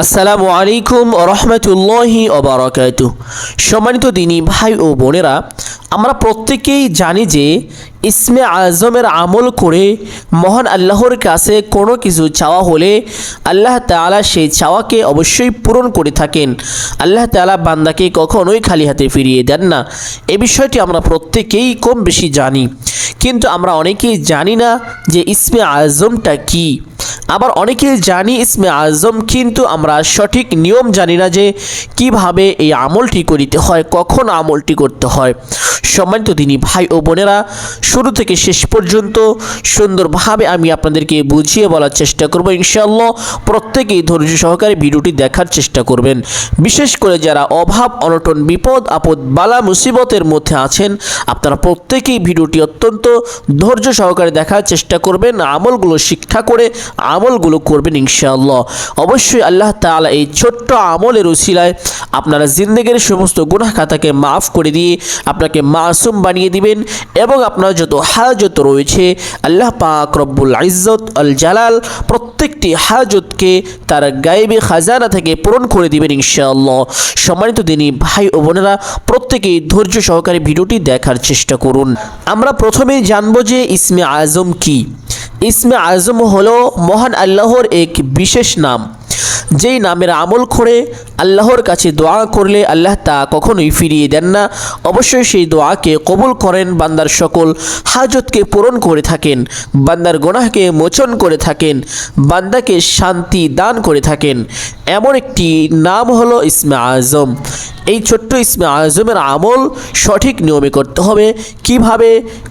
আসসালামু আলাইকুম রহমতুল্লাহি ওবারাকাতুহু। সম্মানিত দিনী ভাই ও বোনেরা, আমরা প্রত্যেকেই জানি যে ইসমে আজমের আমল করে মহান আল্লাহর কাছে কোনো কিছু চাওয়া হলে আল্লাহ তাআলা সেই চাওয়াকে অবশ্যই পূরণ করে থাকেন। আল্লাহ তাআলা বান্দাকে কখনোই খালি হাতে ফিরিয়ে দেন না। এ বিষয়টি আমরা প্রত্যেকেই কম বেশি জানি, কিন্তু আমরা অনেকেই জানি না যে ইসমে আজমটা কী। আবার অনেকেই জানি ইসমে আজম, কিন্তু আমরা সঠিক নিয়ম জানি না যে কিভাবে এই আমলটি করিতে হয়, কখন আমলটি করতে হয়। সম্মানিত দিনী ভাই ও বোনেরা, শুরু থেকে শেষ পর্যন্ত সুন্দরভাবে আমি আপনাদেরকে বুঝিয়ে বলার চেষ্টা করব। ইনশাআল্লাহ প্রত্যেকেই ধৈর্য সহকারে ভিডিওটি দেখার চেষ্টা করবেন। বিশেষ করে যারা অভাব অনটন বিপদ আপদ বালা মুসিবতের মধ্যে আছেন, আপনারা প্রত্যেকেই ভিডিওটি অত্যন্ত ধৈর্য সহকারে দেখার চেষ্টা করবেন। আমলগুলো শিক্ষা করে আমলগুলো করবেন ইনশাআল্লাহ। অবশ্যই আল্লাহ তাআলা এই ছোট্ট আমলের উসিলায় আপনারা জিন্দেগির সমস্ত গুনাহ খাতাকে মাফ করে দিয়ে আপনাকে মাসুম বানিয়ে দিবেন, এবং আপনার যত হাজত রয়েছে আল্লাহ পাক রব্বুল ইজ্জত আল জালাল প্রত্যেকটি হাজতকে তার গায়েবী খাজানা থেকে পূরণ করে দিবেন ইনশাআল্লাহ। সম্মানিত দিনী ভাই ও বোনেরা, প্রত্যেকেই ধৈর্য সহকারে ভিডিওটি দেখার চেষ্টা করুন। আমরা প্রথমেই জানব যে ইসমে আজম কি। ইসমে আজম হলো মহান আল্লাহর এক বিশেষ নাম, যেই নামের আমল করে আল্লাহর কাছে দোয়া করলে আল্লাহ তা কখনোই ফিরিয়ে দেন না। অবশ্যই সেই দোয়াকে কবুল করেন, বান্দার সকল হাজতকে পূরণ করে থাকেন, বান্দার গুনাহকে মোচন করে থাকেন, বান্দাকে শান্তি দান করে থাকেন। এমন একটি নাম হলো ইসমে আজম। এই ছোট্ট ইসমে আজমের আমল সঠিক নিয়মে করতে হবে, কিভাবে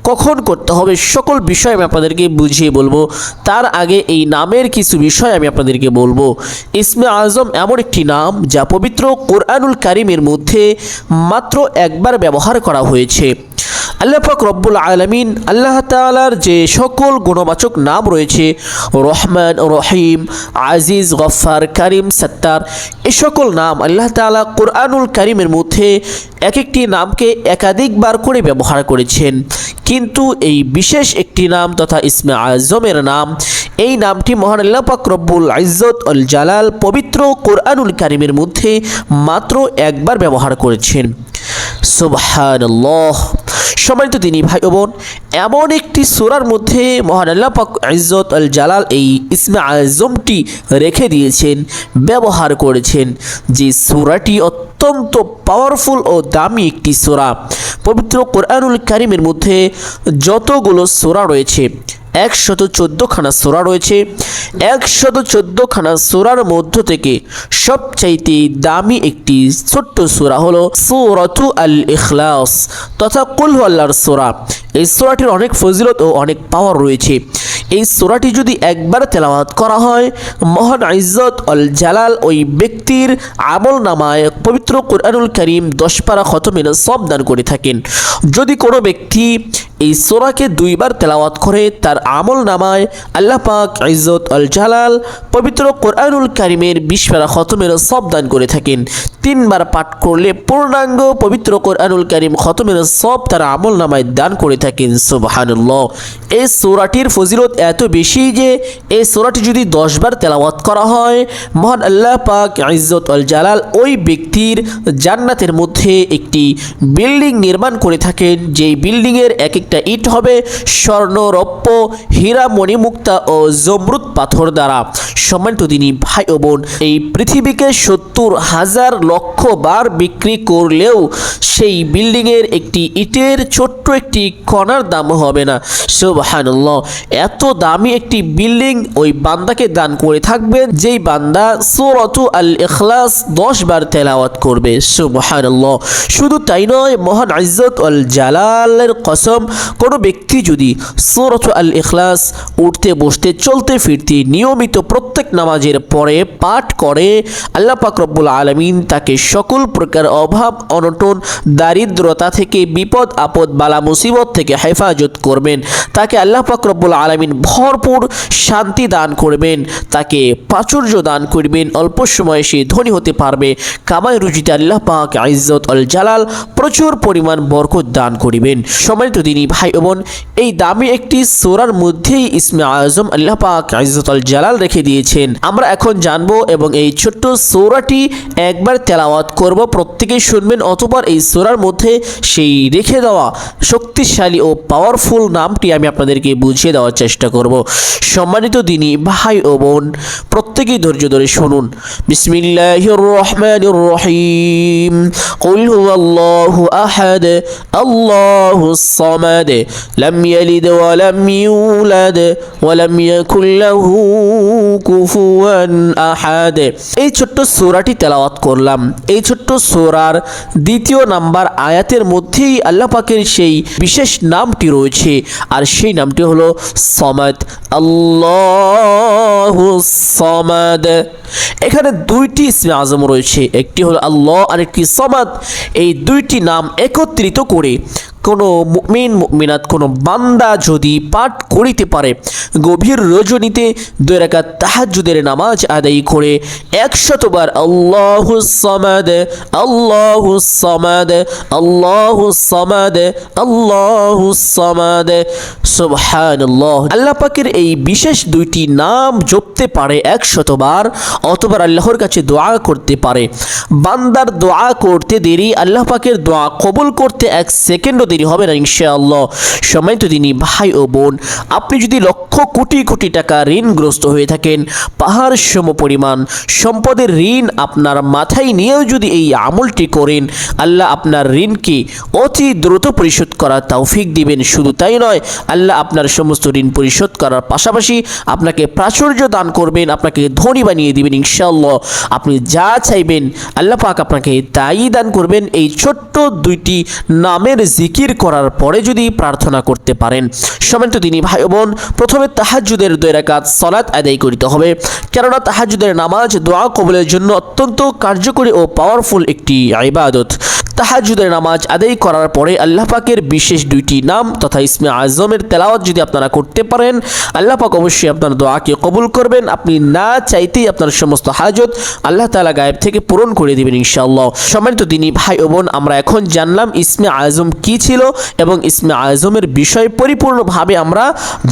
কখন করতে হবে সকল বিষয় আমি আপনাদেরকে বুঝিয়ে বলবো। তার আগে এই নামের কিছু বিষয় আমি আপনাদেরকে বলবো। ইসমে আজম এমন একটি নাম যা পবিত্র কোরআনুল কারীমের মধ্যে মাত্র একবার ব্যবহার করা হয়েছে। আল্লাহ পাক রব্বুল আলামিন আল্লাহ তাআলার যে সকল গুণবাচক নাম রয়েছে, রহমান, রহিম, আজিজ, গফফার, কারিম, সত্তার, এই সকল নাম আল্লাহ তাআলা কোরআনুল কারীমের মধ্যে এক একটি নামকে একাধিকবার করে ব্যবহার করেছেন। কিন্তু এই বিশেষ একটি নাম তথা ইসমে আজমের নাম, এই নামটি মহান আল্লাহ পাক রব্বুল ইজ্জত আল জালাল পবিত্র কোরআনুল কারীমের মধ্যে মাত্র একবার ব্যবহার করেছেন। সুবহানাল্লাহ। সম্মানিত দিনী ভাই ও বোন, এমন একটি সূরার মধ্যে মহান আল্লাহ পাক ইজ্জত আল জালাল এই ইসমে আজমটি রেখে দিয়েছেন, ব্যবহার করেছেন, যে সূরাটি অত্যন্ত পাওয়ারফুল ও দামি একটি সূরা। পবিত্র কোরআনুল কারীমের মধ্যে যতগুলো সূরা রয়েছে, 114খানা সূরা রয়েছে। 114খানা সূরার মধ্য থেকে সবচাইতে দামি একটি ছোট্ট সূরা হলো সূরাতু আল ইখলাস তথা কুল হুয়াল্লাহর সূরা। এই সূরাটির অনেক ফজিলত ও অনেক পাওয়ার রয়েছে। এই সূরাটি যদি একবার তেলাওয়াত করা হয়, মহান ইজ্জত আল জালাল ওই ব্যক্তির আমল নামায় পবিত্র কোরআনুল কারীম 10 পারা খতমের সওয়াব দান করে থাকেন। যদি কোনো ব্যক্তি এই সূরাকে 2 বার তেলাওয়াত করে, তার আমল নামায় আল্লাহ পাক ইজ্জত আল জালাল পবিত্র কোরআনুল কারীমের 20 পারা খতমের সওয়াব দান করে থাকেন। 3 বার পাঠ করলে পূর্ণাঙ্গ পবিত্র কোরআনুল কারীম খতমের সওয়াব তার আমল নামায় দান করে থাকেন। সুবহানাল্লাহ। এই সূরাটির ফজিলত এত বেশি যে এই সূরাটি যদি 10 বার তেলাওয়াত করা হয়, মহান আল্লাহ পাক ইজ্জত আল জালাল ওই ব্যক্তির জান্নাতের মধ্যে একটি বিল্ডিং নির্মাণ করে থাকেন, যেই বিল্ডিংয়ের এক একটা ইট হবে স্বর্ণ, রৌপ্য, হীরা, মণিমুক্তা ও জমরুদ পাথর দ্বারা। সম্মানিত দিনী ভাই ও বোন, এই পৃথিবীকে 70,000 লক্ষ বার বিক্রি করলেও সেই বিল্ডিংয়ের একটি ইটের ছোট্ট একটি কণার দাম হবে না। সুবহানাল্লাহ। এত দামি একটি বিল্ডিং ওই বান্দাকে দান করে থাকবেন, যেই বান্দা সূরাতু আল ইখলাস 10 বার তেলাওয়াত করবে। সুবহানাল্লাহ। শুধু তাই নয়, মহান ইজ্জত আল জালালের কসম, কোনো ব্যক্তি যদি সূরাতু আল ইখলাস উঠতে বসতে চলতে ফিরতে নিয়মিত প্রত্যেক নামাজের পরে পাঠ করে, আল্লাহ পাক রব্বুল আলামিন তাকে সকল প্রকার অভাব অনটন দারিদ্রতা থেকে, বিপদ আপদ বালা মুসিবত থেকে হেফাজত করবেন। তাকে আল্লাহ পাক রব্বুল আলামিন ভরপুর শান্তি দান করবেন, তাকে প্রাচুর্য দান করবেন, অল্প সময়ে সে ধনী হতে পারবে। কামাই রুজিতে আল্লাহ পাক ইজ্জত আল জালাল প্রচুর পরিমাণ বরকত দান করিবেন। সম্মানিত দিনী ভাই ও বোন, এই দামি একটি সূরার মধ্যেই ইসমে আজম আল্লাহ পাক ইজ্জতুল জালাল রেখে দিয়েছেন। আমরা এখন জানবো এবং এই ছোট্ট সূরাটি একবার তেলাওয়াত করব, প্রত্যেকেই শুনবেন, অতঃপর এই সূরার মধ্যে সেই রেখে দেওয়া শক্তিশালী ও পাওয়ারফুল নামটি আমি আপনাদেরকে বুঝিয়ে দেওয়ার চেষ্টা করব। সম্মানিত দিনী ভাই ও বোন, প্রত্যেকেই ধৈর্য ধরে শুনুন। বিসমিল্লাহির রহমানির রহিম। কুল হুয়াল্লাহু আহাদ আল্লাহুস সামাদ লাম ইয়ালিদ ওয়া লাম ইউলাদ ওয়া লাম ইয়াকুল লাহু কুফুয়ান আহাদ। এই ছোট্ট সূরাটি তেলাওয়াত করলাম। এই ছোট্ট সূরার দ্বিতীয় নাম্বার আয়াতের মধ্যেই আল্লাহ পাকের সেই বিশেষ নামটি রয়েছে, আর সেই নামটি হলো সমাদ, আল্লাহুস সামাদ। এখানে দুইটি ইসমে আজম রয়েছে, একটি হলো আল্লাহ আর একটি সমাদ। এই দুইটি নাম একত্রিত করে কোনো মুমিন মুমিনাত, কোনো বান্দা যদি পাঠ করিতে পারে, গভীর রজনীতে 2 রাকাত তাহাজ্জুদের নামাজ আদায় করে 100 বার আল্লাহুস সামাদ আল্লাহুস সামাদ আল্লাহুস সামাদ আল্লাহুস সামাদ সুবহানাল্লাহ, আল্লাহ পাকের এই বিশেষ দুইটি নাম জপতে পারে 100 বার, অতবার আল্লাহর কাছে দোয়া করতে পারে। বান্দার দোয়া করতে দেরি, আল্লাহ পাকের দোয়া কবুল করতে 1 সেকেন্ডও দেরি হবে না ইনশাআল্লাহ। সম্মানিত দিনী ভাই ও বোন, আপনি যদি লক্ষ কোটি কোটি টাকা ঋণগ্রস্ত হয়ে থাকেন, পাহাড় সম পরিমাণ সম্পদের ঋণ আপনার মাথায় নিয়েও যদি এই আমলটি করেন, আল্লাহ আপনার ঋণকে অতি দ্রুত পরিশোধ করার তৌফিক দিবেন। শুধু তাই নয়, আল্লাহ আপনার সমস্ত ঋণ পরিশোধ করার পাশাপাশি আপনাকে প্রাচুর্য দান করবেন, আপনাকে ধনী বানিয়ে দিবেন ইনশাআল্লাহ। আপনি যা চাইবেন আল্লাহ পাক আপনাকে তাই দান করবেন। এই ছোট্ট দুইটি নামের জিকির করার পরে যদি প্রার্থনা করতে পারেন। সম্মানিত দিনী ভাই বোন, প্রথমে তাহাজ্জুদের 2 রাকাত সালাত আদায় করতে হবে, কেননা তাহাজ্জুদের নামাজ দোয়া কবুলের জন্য অত্যন্ত কার্যকরী ও পাওয়ারফুল একটি ইবাদত। তাহাজ্জুদের নামাজ আদায় করার পরে আল্লাহ পাকের বিশেষ দুইটি নাম তথা ইসমে আজমের তেলাওয়াত যদি আপনারা করতে পারেন, আল্লাহ পাক অবশ্যই আপনার দোয়াকে কবুল করবেন। আপনি না চাইতেই আপনার সমস্ত হাজত আল্লাহ তাআলা গায়েব থেকে পূরণ করে দিবেন ইনশাআল্লাহ। সম্মানিত দিনী ভাই ও বোন, আমরা এখন জানলাম ইসমে আজম কি ছিল এবং ইসমে আজমের বিষয় পরিপূর্ণভাবে আমরা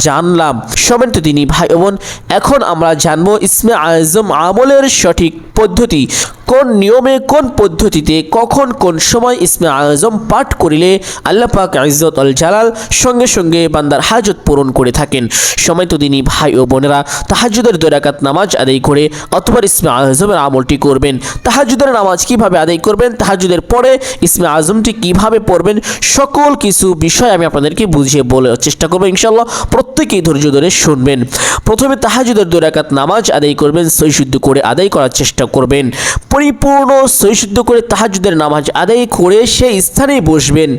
জানলাম। সম্মানিত দিনী ভাই ও বোন, এখন আমরা জানবো ইসমে আজম আমলের সঠিক পদ্ধতি, কোন নিয়মে কোন পদ্ধতিতে কখন কোন সময় ইসমে আজম পাঠ করিলে আল্লাহ পাক ইজ্জতুল জালাল সঙ্গে সঙ্গে বান্দার হাজত পূরণ করে থাকেন। সম্মানিত দিনী ভাই ও বোনেরা, তাহাজ্জুদের 2 রাকাত নামাজ আদায় করে অতঃপর ইসমে আজমের আমলটি করবেন। তাহাজ্জুদের নামাজ কিভাবে আদায় করবেন, তাহাজ্জুদের পরে ইসমে আজমটি কিভাবে পড়বেন, সকল কিছু বিষয় আমি আপনাদেরকে বুঝিয়ে বলার চেষ্টা করব ইনশাআল্লাহ। প্রত্যেকেই ধৈর্য ধরে শুনবেন। প্রথমে তাহাজ্জুদের 2 রাকাত নামাজ আদায় করবেন, সহিশুদ্ধ করে আদায় করার চেষ্টা করবেন। পরিপূর্ণ সহিশুদ্ধ করে তাহাজ্জুদের নামাজ আদায় করে সেই স্থানেই বসবেন।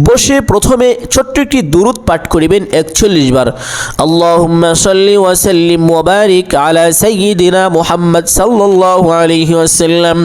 বসে প্রথমে ছোট্ট একটি দুরূদ পাঠ করিবেন 41 বার। আল্লাহুম্মা সাল্লি ওয়া সাল্লিম ওয়া বারিক আলা সাইয়্যিদিনা মুহাম্মদ সাল্লাল্লাহু আলাইহি ওয়াসাল্লাম।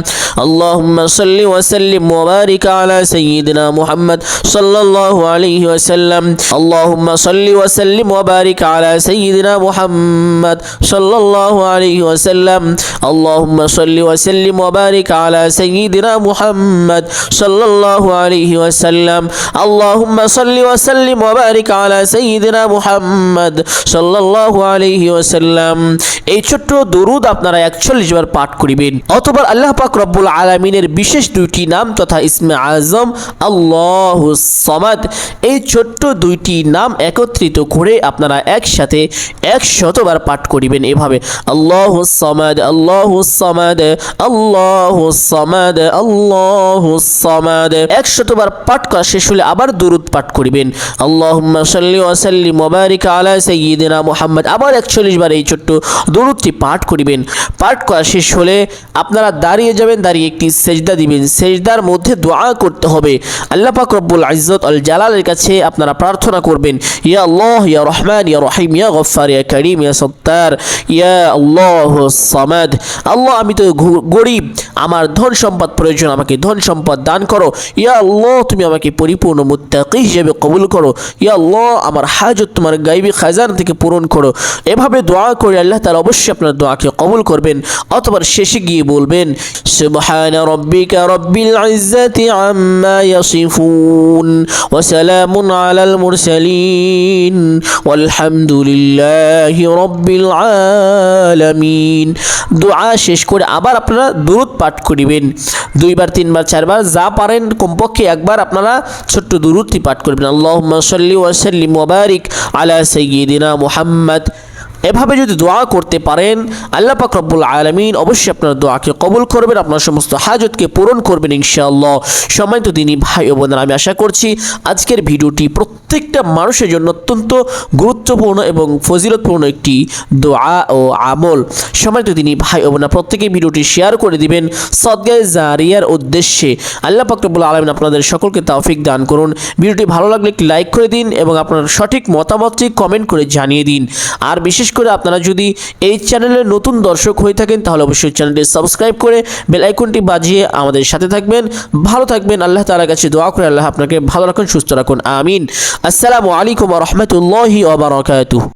আল্লাহুম্মা সাল্লি ওয়া সাল্লিম ওয়া বারিক আলা সাইয়্যিদিনা মুহাম্মদ সাল্লাল্লাহু আলাইহি ওয়াসাল্লাম। আল্লাহুম্মা সাল্লি ওয়া সাল্লিম ওয়া বারিক আলা সাইয়্যিদিনা মুহাম্মদ সাল্লাল্লাহু আলাইহি ওয়াসাল্লাম। আল্লাহুম্মা সাল্লি ওয়া সাল্লিম ওয়া বারিক আলা সাইয়্যিদিনা মুহাম্মদ সাল্লাল্লাহু আলাইহি ওয়াসাল্লাম। আল্লাহুম্মা সাল্লি ওয়া সাল্লিম ওয়া বারিক আলা সাইয়্যিদিনা মুহাম্মদ সাল্লাল্লাহু আলাইহি ওয়াসাল্লাম। এই ছোট্ট দরুদ আপনারা 41 বার পাঠ করিবেন। অতঃপর আল্লাহ পাক রব্বুল আলামিনের বিশেষ দুইটি নাম তথা ইসমে আজম আল্লাহুস সামাদ, এই ছোট্ট দুইটি নাম একত্রিত করে আপনারা একসাথে 100 বার পাঠ করিবেন এভাবে, আল্লাহুস সামাদ আল্লাহুস সামাদ আল্লাহুস সামাদ আল্লাহুস সামাদ। 100 বার পাঠ করা শেষ হলে আবার দুরূদ পাঠ করিবেন, আল্লাহুম্মা সাল্লি ওয়া সাল্লিম ওয়া বারিক আলা সাইয়্যিদিনা মুহাম্মদ। আবার 41 বার এই ছোট্ট দুরূদটি পাঠ করিবেন। পাঠ করা শেষ হলে আপনারা দাঁড়িয়ে যাবেন, দাঁড়িয়ে একটি সেজদা দিবেন। সেজদার মধ্যে দোয়া করতে হবে। আল্লাহ পাক রব্বুল ইজ্জতুল জালালের কাছে আপনারা প্রার্থনা করবেন, ইয়া আল্লাহ ইয়া রহমান ইয়া রহিম ইয়া গফফার ইয়া করিম ইয়া সত্তার ইয়া আল্লাহুস সামাদ। আল্লাহ আমি তো গরিব, আমার ধন সম্পদ প্রয়োজন, আমাকে ধন সম্পদ দান করো। ইয়া আল্লাহ তুমি আমাকে পরিপূর্ণ মুত্তাকি হিসেবে কবুল করো। ইয়া আল্লাহ আমার হাজত তোমার গাইবী খাজানা থেকে পূরণ করো। এভাবে দোয়া করে আল্লাহ তাআলা অবশ্যই আপনার দোয়াকে কবুল করবেন। অতঃপর শেষে গিয়ে বলবেন সুবহানা রাব্বিকা রাব্বিল ইজ্জাতি আম্মা ইয়াসিফুন ওয়া সালামুন আলাল মুরসালিন ওয়ালহামদুলিল্লাহি রাব্বিল আলামিন। দোয়া শেষ করে আবার আপনারা দুরূদ পাঠ করিবেন। 2 বার 3 বার 4 বার যা পারেন, কমপক্ষে একবার আপনারা ছোট্ট দুরূদটি পাঠ করবেন। আল্লাহুম্মা সাল্লি ওয়া সাল্লিম ওয়া বারিক আলা সাইয়্যিদিনা মুহাম্মদ। এভাবে যদি দোয়া করতে পারেন আল্লাহ পাক রব্বুল আলামিন অবশ্যই আপনার দোয়াকে কবুল করবেন, আপনার সমস্ত হাজতকে পূরণ করবেন ইনশাআল্লাহ। সম্মানিত দিনী ভাই ও বোনেরা, আমি আশা করছি আজকের ভিডিওটি প্রত্যেকটা মানুষের জন্য অত্যন্ত গুরুত্বপূর্ণ এবং ফজিলতপূর্ণ একটি দোয়া ও আমল। সম্মানিত দিনী ভাই ও বোনেরা, প্রত্যেকেই ভিডিওটি শেয়ার করে দিবেন সদকায়ে জারিয়ার উদ্দেশ্যে। আল্লাহ পাক রব্বুল আলামিন আপনাদের সকলকে তৌফিক দান করুন। ভিডিওটি ভালো লাগলে একটি লাইক করে দিন এবং আপনার সঠিক মতামতটি কমেন্ট করে জানিয়ে দিন। আর বিশেষ করে আপনারা যদি এই চ্যানেলের নতুন দর্শক হয়ে থাকেন তাহলে অবশ্যই চ্যানেলটি সাবস্ক্রাইব করে বেল আইকনটি বাজিয়ে আমাদের সাথে থাকবেন। ভালো থাকবেন। আল্লাহ তাআলার কাছে দোয়া করে আল্লাহ আপনাকে ভালো রাখুন, সুস্থ রাখুন। আমিন। আসসালামু আলাইকুম ওয়া রাহমাতুল্লাহি ওয়া বারাকাতুহু।